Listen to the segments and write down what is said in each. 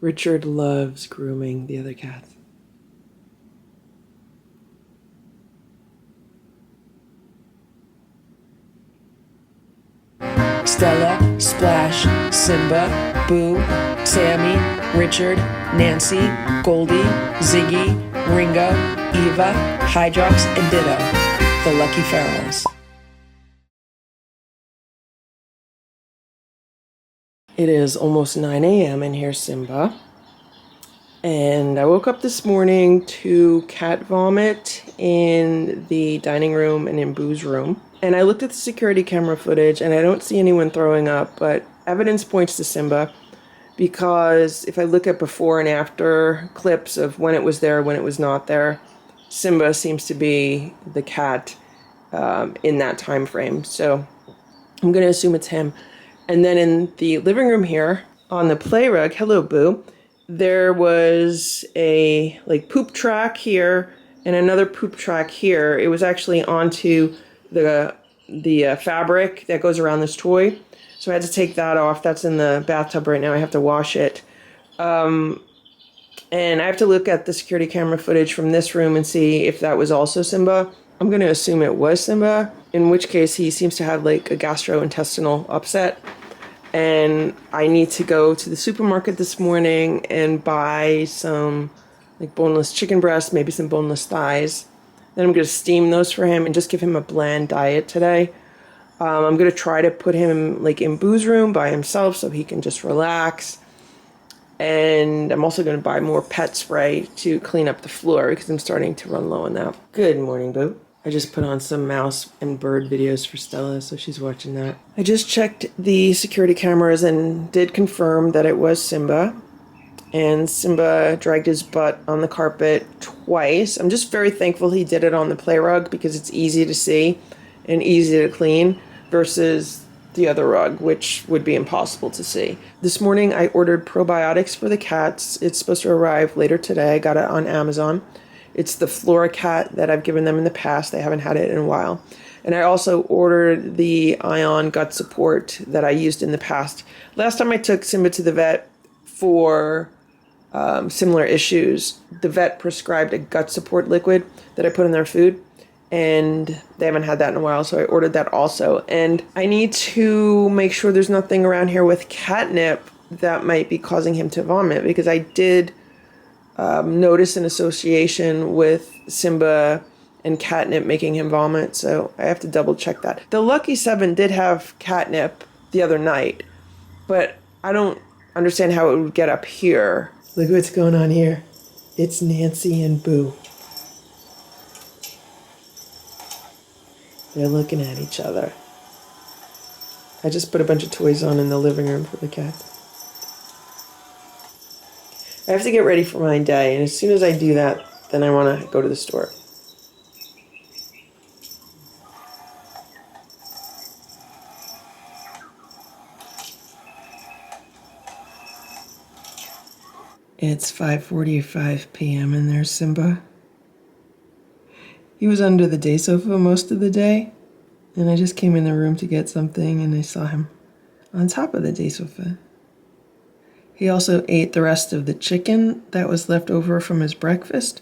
Richard loves grooming the other cats. Stella, Splash, Simba, Boo, Sammy, Richard, Nancy, Goldie, Ziggy, Ringo, Eva, Hydrox, and Ditto, the Lucky Ferals. It is almost 9 a.m. and here's Simba. And I woke up this morning to cat vomit in the dining room and in Boo's room. And I looked at the security camera footage and I don't see anyone throwing up, but evidence points to Simba because if I look at before and after clips of when it was there, when it was not there, Simba seems to be the cat in that time frame. So I'm going to assume it's him. And then in the living room here on the play rug, hello Boo, there was a poop track here and another poop track here. It was actually onto the fabric that goes around this toy. So I had to take that off. That's in the bathtub right now. I have to wash it. And I have to look at the security camera footage from this room and see if that was also Simba. I'm going to assume it was Simba, in which case he seems to have a gastrointestinal upset. And I need to go to the supermarket this morning and buy some boneless chicken breasts, maybe some boneless thighs. Then I'm going to steam those for him and just give him a bland diet today. I'm going to try to put him in Boo's room by himself so he can just relax. And I'm also going to buy more pet spray to clean up the floor because I'm starting to run low on that. Good morning, Boo. I just put on some mouse and bird videos for Stella, so she's watching that. I just checked the security cameras and did confirm that it was Simba. And Simba dragged his butt on the carpet twice. I'm just very thankful he did it on the play rug because it's easy to see and easy to clean versus the other rug, which would be impossible to see. This morning I ordered probiotics for the cats. It's supposed to arrive later today. I got it on Amazon. It's the Flora Cat that I've given them in the past. They haven't had it in a while. And I also ordered the Ion Gut Support that I used in the past. Last time I took Simba to the vet for similar issues, the vet prescribed a gut support liquid that I put in their food. And they haven't had that in a while, so I ordered that also. And I need to make sure there's nothing around here with catnip that might be causing him to vomit, because I did notice an association with Simba and catnip making him vomit, so I have to double check that. The Lucky 7 did have catnip the other night, but I don't understand how it would get up here. Look what's going on here. It's Nancy and Boo. They're looking at each other. I just put a bunch of toys on in the living room for the cats. I have to get ready for my day, and as soon as I do that, then I want to go to the store. It's 5:45 p.m. and there's Simba. He was under the day sofa most of the day, and I just came in the room to get something, and I saw him on top of the day sofa. He also ate the rest of the chicken that was left over from his breakfast.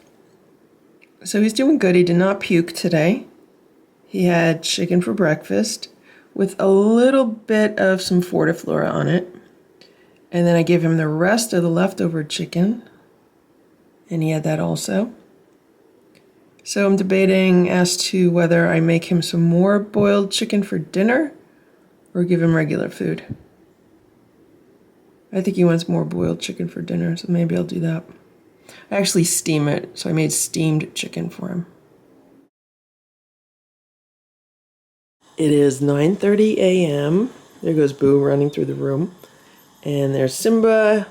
So he's doing good. He did not puke today. He had chicken for breakfast with a little bit of some Fortiflora on it. And then I gave him the rest of the leftover chicken, and he had that also. So I'm debating as to whether I make him some more boiled chicken for dinner or give him regular food. I think he wants more boiled chicken for dinner, so maybe I'll do that. I actually steam it, so I made steamed chicken for him. It is 9:30 a.m. There goes Boo running through the room. And there's Simba,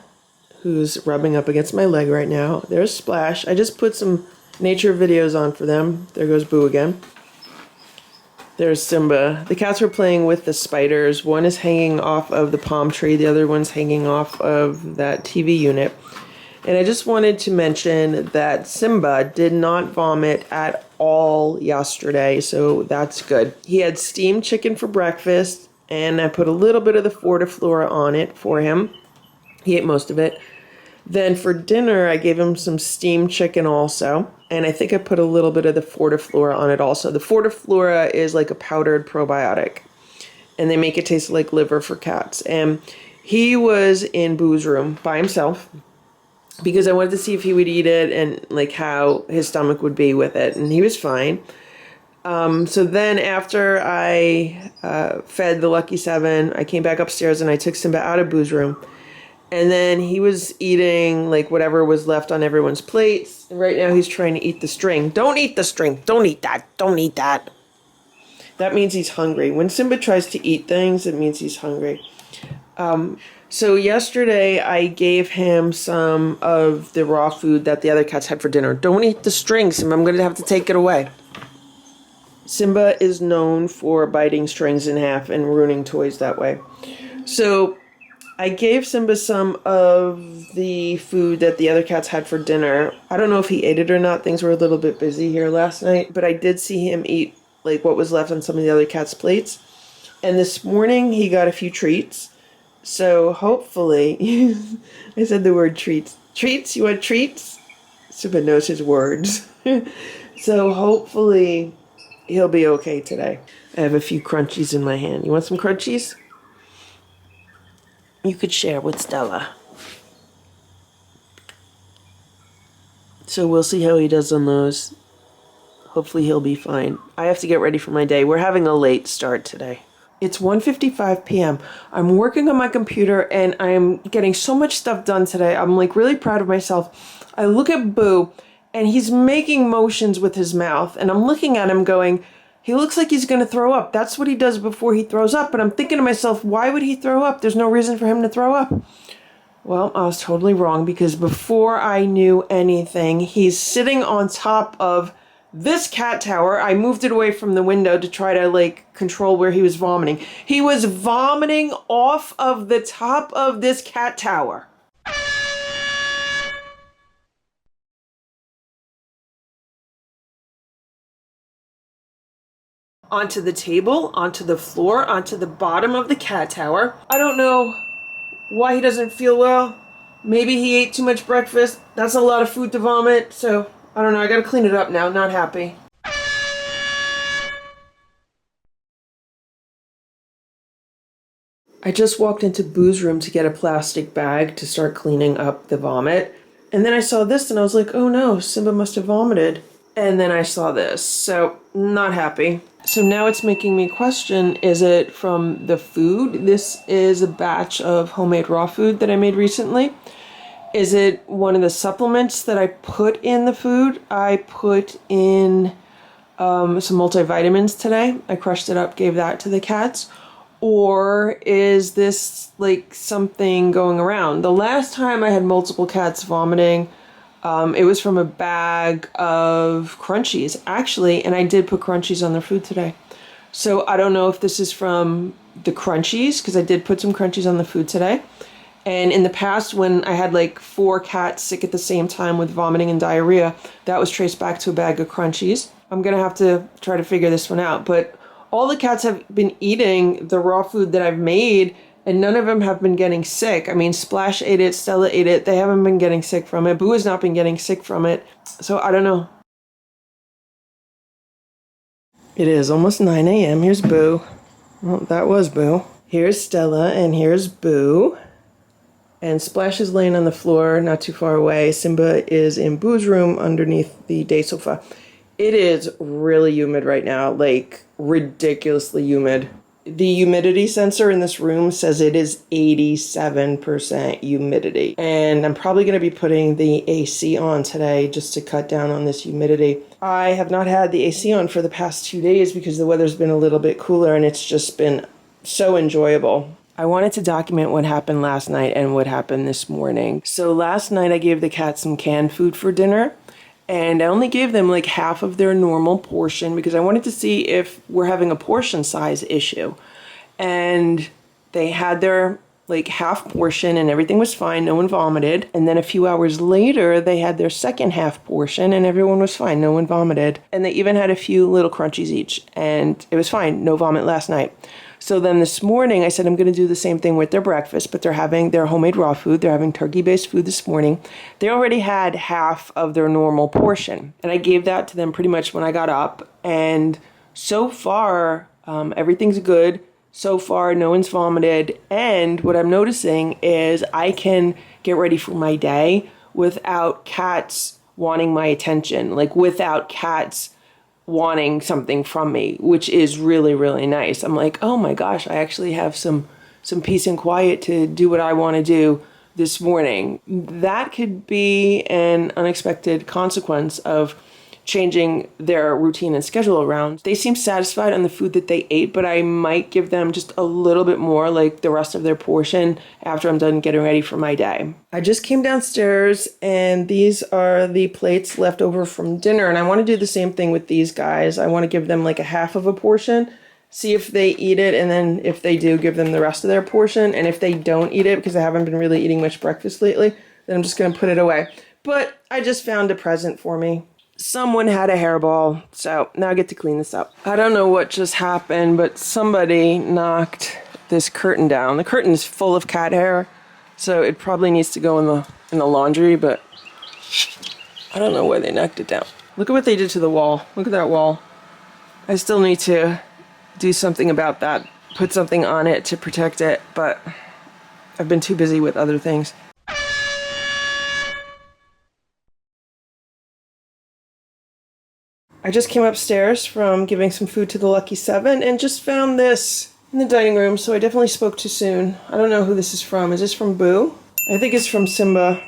who's rubbing up against my leg right now. There's Splash. I just put some nature videos on for them. There goes Boo again. There's Simba. The cats were playing with the spiders. One is hanging off of the palm tree. The other one's hanging off of that TV unit. And I just wanted to mention that Simba did not vomit at all yesterday, so that's good. He had steamed chicken for breakfast, and I put a little bit of the Fortiflora on it for him. He ate most of it. Then for dinner, I gave him some steamed chicken also. And I think I put a little bit of the Fortiflora on it also. The Fortiflora is like a powdered probiotic. And they make it taste like liver for cats. And he was in Boo's room by himself because I wanted to see if he would eat it and like how his stomach would be with it. And he was fine. So then after I fed the Lucky 7, I came back upstairs and I took Simba out of Boo's room. And then he was eating like whatever was left on everyone's plates. And right now he's trying to eat the string. Don't eat the string. Don't eat that. Don't eat that. That means he's hungry. When Simba tries to eat things, it means he's hungry. So yesterday I gave him some of the raw food that the other cats had for dinner. Don't eat the string, Simba. I'm going to have to take it away. Simba is known for biting strings in half and ruining toys that way. So I gave Simba some of the food that the other cats had for dinner. I don't know if he ate it or not. Things were a little bit busy here last night. But I did see him eat like what was left on some of the other cats' plates. And this morning he got a few treats. So hopefully, I said the word treats. Treats? You want treats? Simba knows his words. So hopefully he'll be okay today. I have a few crunchies in my hand. You want some crunchies? You could share with Stella. So we'll see how he does on those. Hopefully he'll be fine. I have to get ready for my day. We're having a late start today. It's 1:55 p.m. I'm working on my computer and I'm getting so much stuff done today. I'm like really proud of myself. I look at Boo and he's making motions with his mouth and I'm looking at him going, he looks like he's going to throw up. That's what he does before he throws up. But I'm thinking to myself, why would he throw up? There's no reason for him to throw up. Well, I was totally wrong because before I knew anything, he's sitting on top of this cat tower. I moved it away from the window to try to like control where he was vomiting. He was vomiting off of the top of this cat tower. Onto the table, onto the floor, onto the bottom of the cat tower. I don't know why he doesn't feel well. Maybe he ate too much breakfast. That's a lot of food to vomit. So, I don't know. I gotta clean it up now. Not happy. I just walked into Boo's room to get a plastic bag to start cleaning up the vomit. And then I saw this and I was like, oh no, Simba must have vomited. And then I saw this. So, not happy. So now it's making me question, is it from the food? This is a batch of homemade raw food that I made recently. Is it one of the supplements that I put in the food? I put in some multivitamins today. I crushed it up, gave that to the cats. Or is this like something going around? The last time I had multiple cats vomiting, it was from a bag of crunchies, actually, and I did put crunchies on their food today. So I don't know if this is from the crunchies, because I did put some crunchies on the food today. And in the past, when I had like 4 cats sick at the same time with vomiting and diarrhea, that was traced back to a bag of crunchies. I'm going to have to try to figure this one out. But all the cats have been eating the raw food that I've made, and none of them have been getting sick. I mean, Splash ate it, Stella ate it. They haven't been getting sick from it. Boo has not been getting sick from it. So I don't know. It is almost 9 a.m. Here's Boo. Well, that was Boo. Here's Stella and here's Boo. And Splash is laying on the floor not too far away. Simba is in Boo's room underneath the day sofa. It is really humid right now, like ridiculously humid. The humidity sensor in this room says it is 87% humidity. And I'm probably going to be putting the AC on today just to cut down on this humidity. I have not had the AC on for the past 2 days because the weather's been a little bit cooler and it's just been so enjoyable. I wanted to document what happened last night and what happened this morning. So last night I gave the cats some canned food for dinner. And I only gave them like half of their normal portion because I wanted to see if we're having a portion size issue. And they had their like half portion and everything was fine. No one vomited. And then a few hours later, they had their second half portion and everyone was fine. No one vomited. And they even had a few little crunchies each and it was fine. No vomit last night. So then this morning I said I'm going to do the same thing with their breakfast, but they're having their homemade raw food. They're having turkey-based food this morning. They already had half of their normal portion. And I gave that to them pretty much when I got up. And so far, everything's good. So far, no one's vomited. And what I'm noticing is I can get ready for my day without cats wanting my attention, like without cats wanting something from me, which is really, really nice. I'm like, oh my gosh, I actually have some peace and quiet to do what I want to do this morning. That could be an unexpected consequence of changing their routine and schedule around. They seem satisfied on the food that they ate, but I might give them just a little bit more, like the rest of their portion, after I'm done getting ready for my day. I just came downstairs and these are the plates left over from dinner, and I want to do the same thing with these guys. I want to give them like a half of a portion, see if they eat it, and then if they do, give them the rest of their portion. And if they don't eat it, because I haven't been really eating much breakfast lately, then I'm just going to put it away. But I just found a present for me. Someone had a hairball, so now I get to clean this up. I don't know what just happened, but somebody knocked this curtain down. The curtain is full of cat hair, so it probably needs to go in the laundry, but I don't know why they knocked it down. Look at what they did to the wall. Look at that wall. I still need to do something about that, put something on it to protect it, but I've been too busy with other things. I just came upstairs from giving some food to the Lucky Seven and just found this in the dining room, so I definitely spoke too soon. I don't know who this is from. Is this from Boo? I think it's from Simba.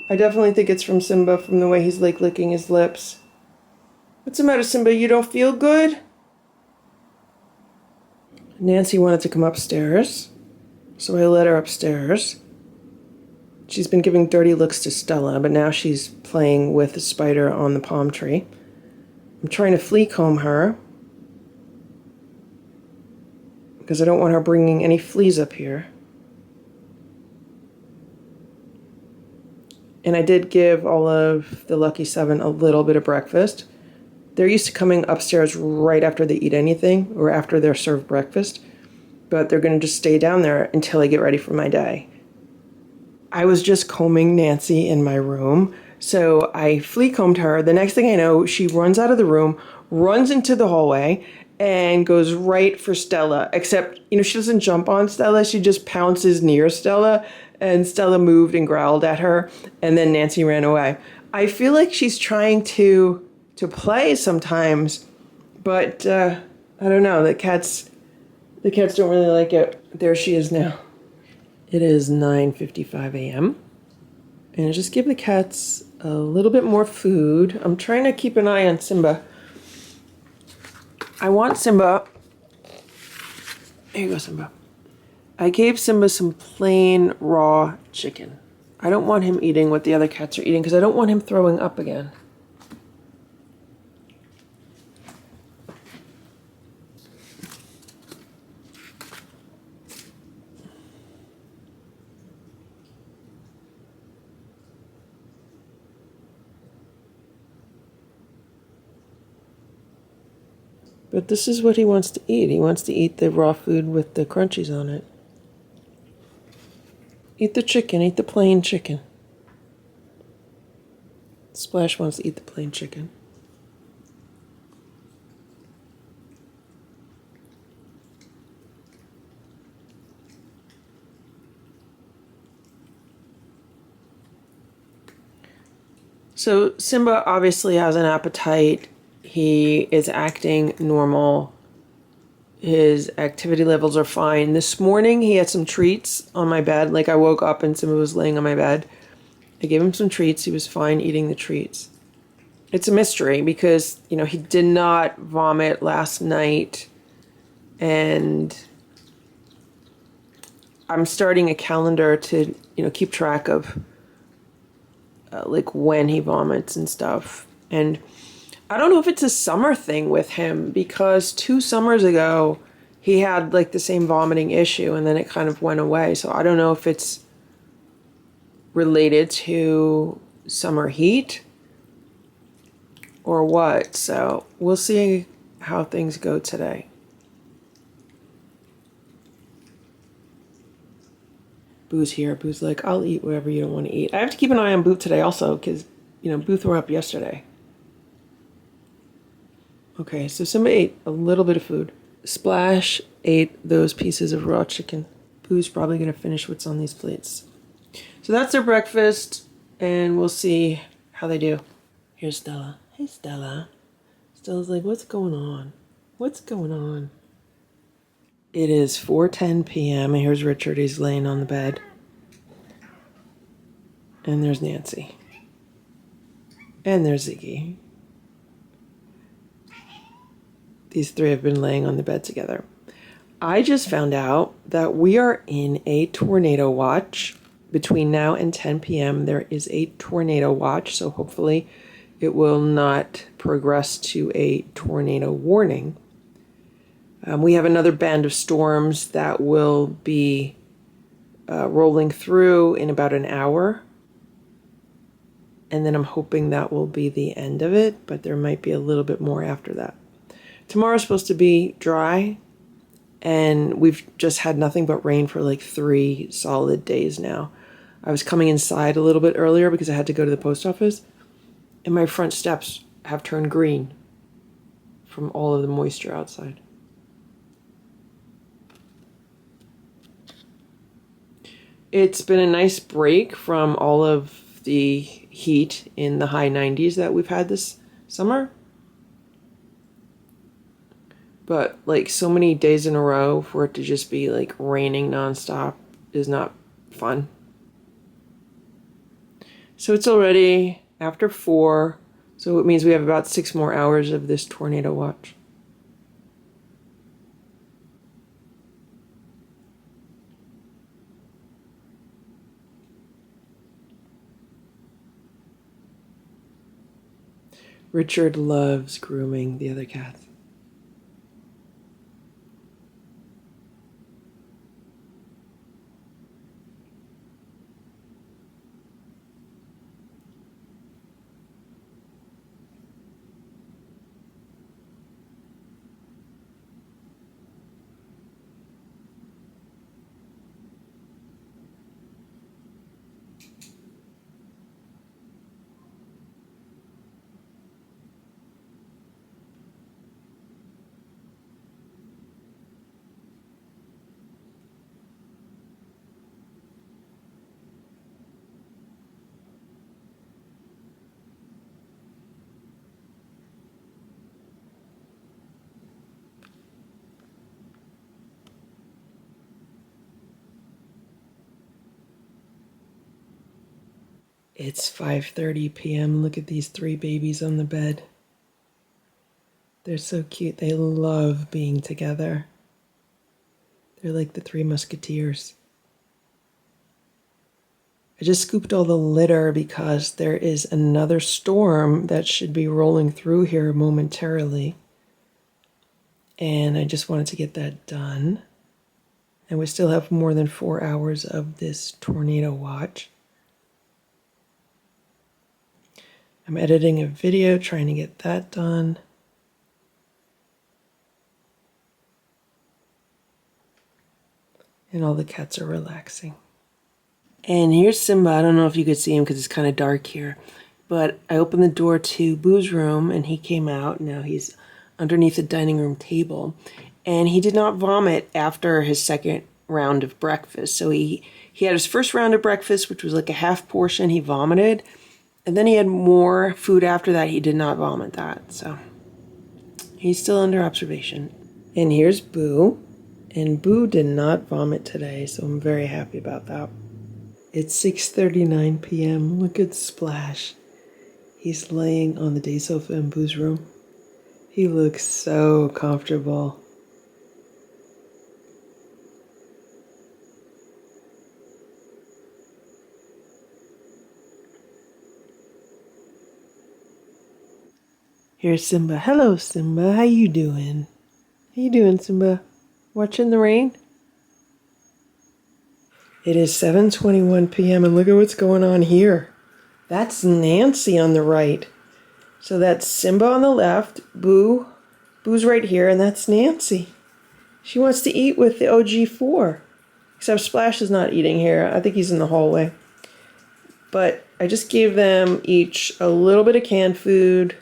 I definitely think it's from Simba from the way he's like licking his lips. What's the matter, Simba? You don't feel good? Nancy wanted to come upstairs, so I let her upstairs. She's been giving dirty looks to Stella, but now she's playing with a spider on the palm tree. I'm trying to flea comb her because I don't want her bringing any fleas up here. And I did give all of the Lucky Seven a little bit of breakfast. They're used to coming upstairs right after they eat anything or after they're served breakfast, but they're going to just stay down there until I get ready for my day. I was just combing Nancy in my room, so I flea combed her. The next thing I know, she runs out of the room, runs into the hallway, and goes right for Stella. Except, she doesn't jump on Stella. She just pounces near Stella, and Stella moved and growled at her, and then Nancy ran away. I feel like she's trying to play sometimes, but I don't know. The cats don't really like it. There she is now. It is 9:55 a.m. And I just give the cats a little bit more food. I'm trying to keep an eye on Simba. I want Simba. There you go, Simba. I gave Simba some plain raw chicken. I don't want him eating what the other cats are eating because I don't want him throwing up again. But this is what he wants to eat. He wants to eat the raw food with the crunchies on it. Eat the chicken. Eat the plain chicken. Splash wants to eat the plain chicken. So Simba obviously has an appetite. He is acting normal. His activity levels are fine. This morning he had some treats on my bed. Like I woke up and Simba was laying on my bed. I gave him some treats. He was fine eating the treats. It's a mystery because, he did not vomit last night. And I'm starting a calendar to, keep track of like when he vomits and stuff. And I don't know if it's a summer thing with him because 2 summers ago, he had like the same vomiting issue and then it kind of went away. So I don't know if it's related to summer heat or what. So we'll see how things go today. Boo's here. Boo's like, I'll eat whatever you don't want to eat. I have to keep an eye on Boo today also because, you know, Boo threw up yesterday. Okay, so Simba ate a little bit of food. Splash ate those pieces of raw chicken. Boo's probably going to finish what's on these plates. So that's their breakfast, and we'll see how they do. Here's Stella. Hey, Stella. Stella's like, what's going on? What's going on? It is 4:10 p.m. and here's Richard. He's laying on the bed. And there's Nancy. And there's Ziggy. These three have been laying on the bed together. I just found out that we are in a tornado watch. Between now and 10 p.m. there is a tornado watch, so hopefully it will not progress to a tornado warning. We have another band of storms that will be rolling through in about an hour. And then I'm hoping that will be the end of it, but there might be a little bit more after that. Tomorrow's supposed to be dry, and we've just had nothing but rain for like 3 solid days now. I was coming inside a little bit earlier because I had to go to the post office, and my front steps have turned green from all of the moisture outside. It's been a nice break from all of the heat in the high 90s that we've had this summer. But like so many days in a row for it to just be like raining nonstop is not fun. So it's already after 4, so it means we have about 6 more hours of this tornado watch. Richard loves grooming the other cats. It's 5:30 p.m. Look at these 3 babies on the bed. They're so cute. They love being together. They're like the 3 musketeers. I just scooped all the litter because there is another storm that should be rolling through here momentarily. And I just wanted to get that done. And we still have more than 4 hours of this tornado watch. I'm editing a video, trying to get that done. And all the cats are relaxing. And here's Simba. I don't know if you could see him because it's kind of dark here. But I opened the door to Boo's room and he came out. Now he's underneath the dining room table. And he did not vomit after his second round of breakfast. So he had his first round of breakfast, which was like a half portion. He vomited. And then he had more food after that. He did not vomit that. So he's still under observation. And here's Boo. And Boo did not vomit today, so I'm very happy about that. It's 6:39 p.m. Look at Splash. He's laying on the day sofa in Boo's room. He looks so comfortable. Here's Simba. Hello, Simba. How you doing? How you doing, Simba? Watching the rain? It is 7:21 p.m. and look at what's going on here. That's Nancy on the right. So that's Simba on the left, Boo's right here, and that's Nancy. She wants to eat with the OG4. Except Splash is not eating here. I think he's in the hallway. But I just gave them each a little bit of canned food.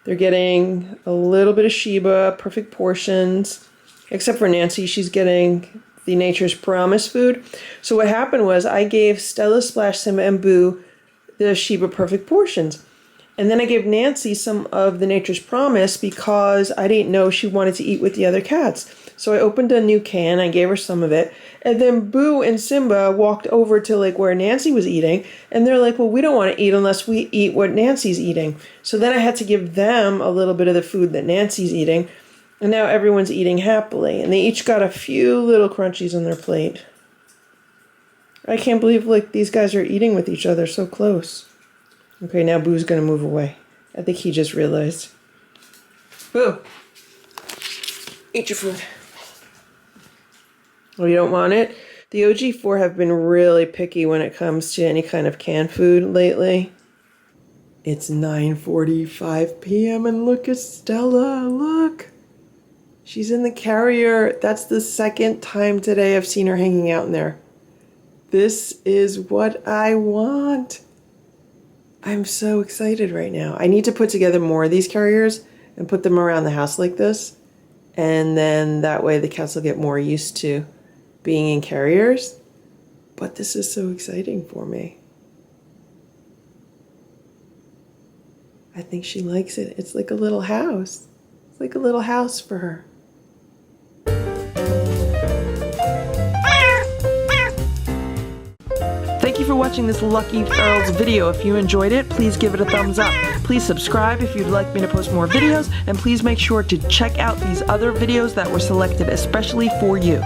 They're getting a little bit of Sheba, perfect portions. Except for Nancy, she's getting the Nature's Promise food. So what happened was I gave Stella, Splash, Simba, and Boo the Sheba perfect portions. And then I gave Nancy some of the Nature's Promise because I didn't know she wanted to eat with the other cats. So I opened a new can, I gave her some of it, and then Boo and Simba walked over to like where Nancy was eating, and they're like, well, we don't want to eat unless we eat what Nancy's eating. So then I had to give them a little bit of the food that Nancy's eating, and now everyone's eating happily, and they each got a few little crunchies on their plate. I can't believe like these guys are eating with each other so close. Okay, now Boo's gonna move away. I think he just realized. Boo! Eat your food. Oh, you don't want it? The OG4 have been really picky when it comes to any kind of canned food lately. It's 9:45 p.m. and look at Stella, look. She's in the carrier. That's the second time today I've seen her hanging out in there. This is what I want. I'm so excited right now. I need to put together more of these carriers and put them around the house like this. And then that way the cats will get more used to being in carriers. But this is so exciting for me. I think she likes it. It's like a little house. It's like a little house for her. Thank you for watching this Lucky Ferals video. If you enjoyed it, please give it a thumbs up. Please subscribe if you'd like me to post more videos, and please make sure to check out these other videos that were selected especially for you.